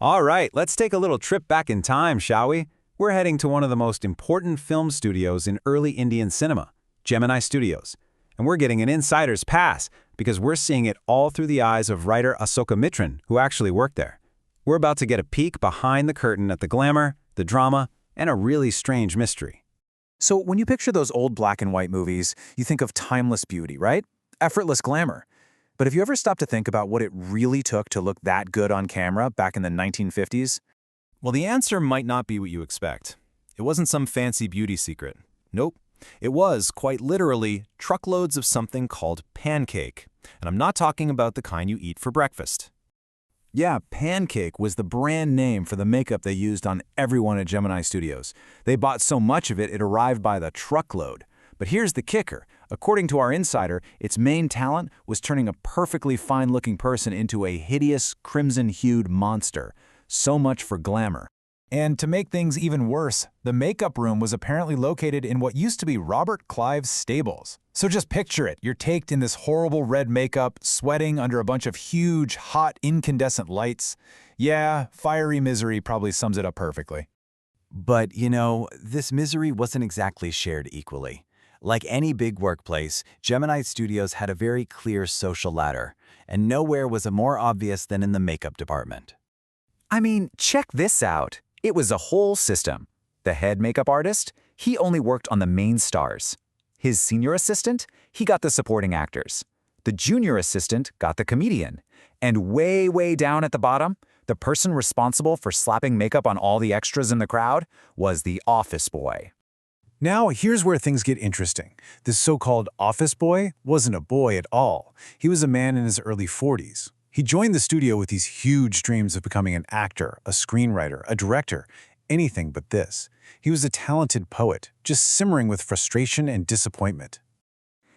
All right, let's take a little trip back in time, shall we? We're heading to one of the most important film studios in early Indian cinema, Gemini Studios. And we're getting an insider's pass because we're seeing it all through the eyes of writer Ahsoka Mitran, who actually worked there. We're about to get a peek behind the curtain at the glamour, the drama, and a really strange mystery. So when you picture those old black and white movies, you think of timeless beauty, right? Effortless glamour. But have you ever stopped to think about what it really took to look that good on camera back in the 1950s? Well, the answer might not be what you expect. It wasn't some fancy beauty secret. Nope. It was, quite literally, truckloads of something called pancake. And I'm not talking about the kind you eat for breakfast. Yeah, Pancake was the brand name for the makeup they used on everyone at Gemini Studios. They bought so much of it, it arrived by the truckload. But here's the kicker. According to our insider, its main talent was turning a perfectly fine-looking person into a hideous, crimson-hued monster. So much for glamour. And to make things even worse, the makeup room was apparently located in what used to be Robert Clive's stables. So just picture it. You're caked in this horrible red makeup, sweating under a bunch of huge, hot, incandescent lights. Yeah, fiery misery probably sums it up perfectly. But, you know, this misery wasn't exactly shared equally. Like any big workplace, Gemini Studios had a very clear social ladder, and nowhere was it more obvious than in the makeup department. I mean, check this out. It was a whole system. The head makeup artist, he only worked on the main stars. His senior assistant, he got the supporting actors. The junior assistant got the comedian. And way down at the bottom, the person responsible for slapping makeup on all the extras in the crowd was the office boy. Now, here's where things get interesting. This so-called office boy wasn't a boy at all. He was a man in his early 40s. He joined the studio with these huge dreams of becoming an actor, a screenwriter, a director, anything but this. He was a talented poet, just simmering with frustration and disappointment.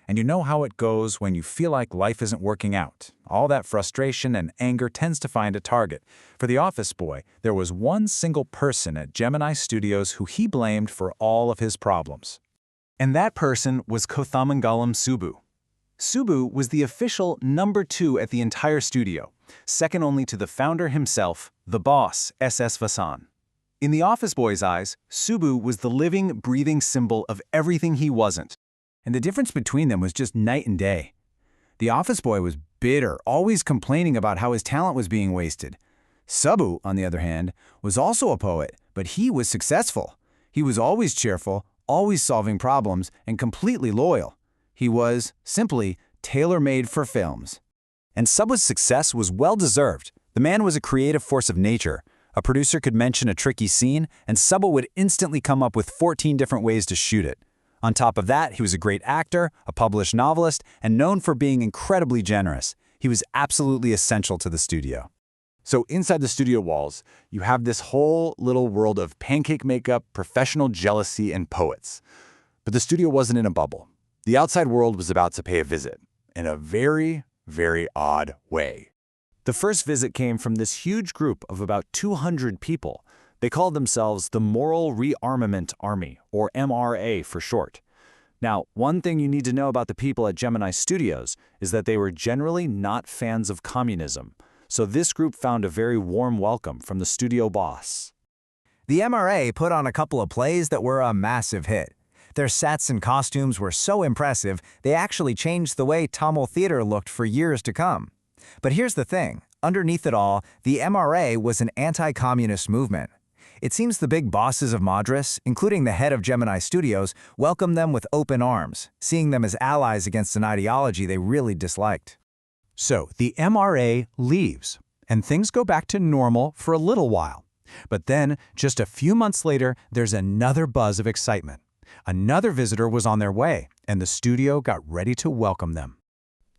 And you know how it goes when you feel like life isn't working out. All that frustration and anger tends to find a target. For the office boy, there was one single person at Gemini Studios who he blamed for all of his problems. And that person was Kothamangalam Subbu. Subbu was the official number 2 at the entire studio, second only to the founder himself, the boss, S.S. Vasan. In the office boy's eyes, Subbu was the living, breathing symbol of everything he wasn't. And the difference between them was just night and day. The office boy was bitter, always complaining about how his talent was being wasted. Subbu, on the other hand, was also a poet, but he was successful. He was always cheerful, always solving problems, and completely loyal. He was, simply, tailor-made for films. And Subbu's success was well-deserved. The man was a creative force of nature. A producer could mention a tricky scene, and Subbu would instantly come up with 14 different ways to shoot it. On top of that, he was a great actor, a published novelist, and known for being incredibly generous. He was absolutely essential to the studio. So inside the studio walls, you have this whole little world of pancake makeup, professional jealousy, and poets. But the studio wasn't in a bubble. The outside world was about to pay a visit, in a very odd way. The first visit came from this huge group of about 200 people. They called themselves the Moral Rearmament Army, or MRA for short. Now, one thing you need to know about the people at Gemini Studios is that they were generally not fans of communism. So this group found a very warm welcome from the studio boss. The MRA put on a couple of plays that were a massive hit. Their sets and costumes were so impressive, they actually changed the way Tamil theater looked for years to come. But here's the thing. Underneath it all, the MRA was an anti-communist movement. It seems the big bosses of Madras, including the head of Gemini Studios, welcomed them with open arms, seeing them as allies against an ideology they really disliked. So the MRA leaves, and things go back to normal for a little while. But then, just a few months later, there's another buzz of excitement. Another visitor was on their way, and the studio got ready to welcome them.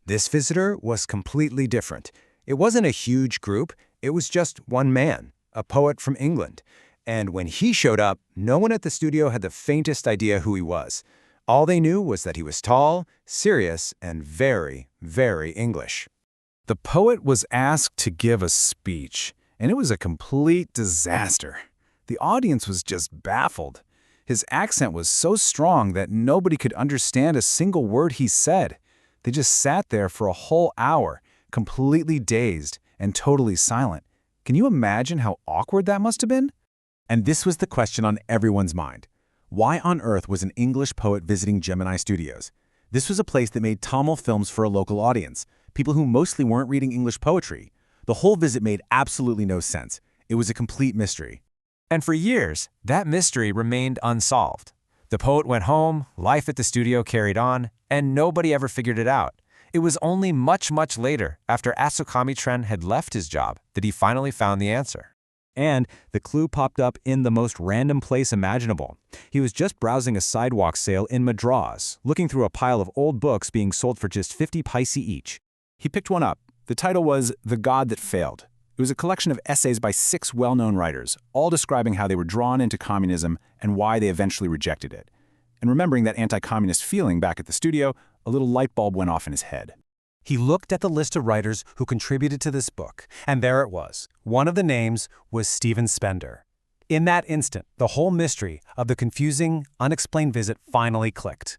This visitor was completely different. It wasn't a huge group, it was just one man, a poet from England. And when he showed up, no one at the studio had the faintest idea who he was. All they knew was that he was tall, serious, and very English. The poet was asked to give a speech, and it was a complete disaster. The audience was just baffled. His accent was so strong that nobody could understand a single word he said. They just sat there for a whole hour, completely dazed and totally silent. Can you imagine how awkward that must have been? And this was the question on everyone's mind. Why on earth was an English poet visiting Gemini Studios? This was a place that made Tamil films for a local audience, people who mostly weren't reading English poetry. The whole visit made absolutely no sense. It was a complete mystery. And for years, that mystery remained unsolved. The poet went home, life at the studio carried on, and nobody ever figured it out. It was only much, much later, after Ahsoka Mitran had left his job, that he finally found the answer. And the clue popped up in the most random place imaginable. He was just browsing a sidewalk sale in Madras, looking through a pile of old books being sold for just 50 paise each. He picked one up. The title was The God That Failed. It was a collection of essays by 6 well-known writers, all describing how they were drawn into communism and why they eventually rejected it. And remembering that anti-communist feeling back at the studio, a little light bulb went off in his head. He looked at the list of writers who contributed to this book, and there it was. One of the names was Stephen Spender. In that instant, the whole mystery of the confusing, unexplained visit finally clicked.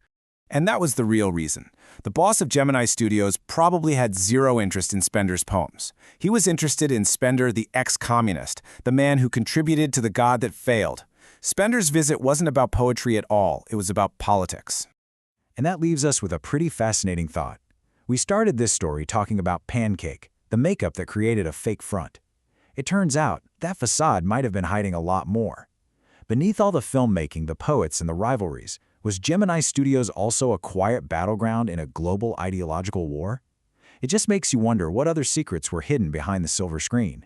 And that was the real reason. The boss of Gemini Studios probably had zero interest in Spender's poems. He was interested in Spender, the ex-communist, the man who contributed to The God That Failed. Spender's visit wasn't about poetry at all. It was about politics. And that leaves us with a pretty fascinating thought. We started this story talking about Pancake, the makeup that created a fake front. It turns out that facade might have been hiding a lot more. Beneath all the filmmaking, the poets, and the rivalries, was Gemini Studios also a quiet battleground in a global ideological war? It just makes you wonder what other secrets were hidden behind the silver screen.